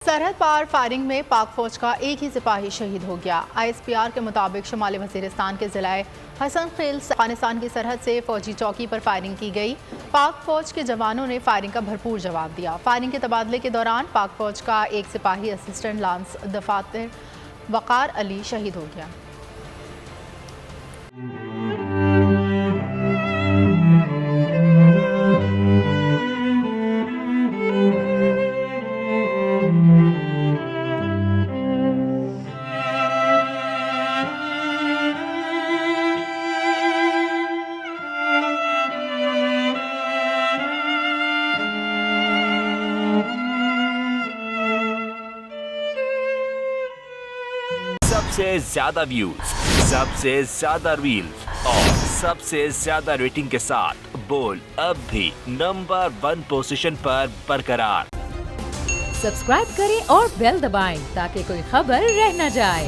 सरहद पार फायरिंग में पाक फौज का एक ही सिपाही शहीद हो गया। ISPR के मुताबिक शुमाली वजीरिस्तान के जिला हसन खेल अफगानिस्तान की सरहद से फौजी चौकी पर फायरिंग की गई। पाक फौज के जवानों ने फायरिंग का भरपूर जवाब दिया। फायरिंग के तबादले के दौरान पाक फौज का एक सिपाही असिस्टेंट लांस दफातर वकार अली शहीद हो गया। सबसे ज्यादा व्यूज, सबसे ज्यादा रील्स और सबसे ज्यादा रेटिंग के साथ बोल अब भी नंबर 1 पोजीशन पर बरकरार। सब्सक्राइब करें और बेल दबाएं ताकि कोई खबर रह न जाए।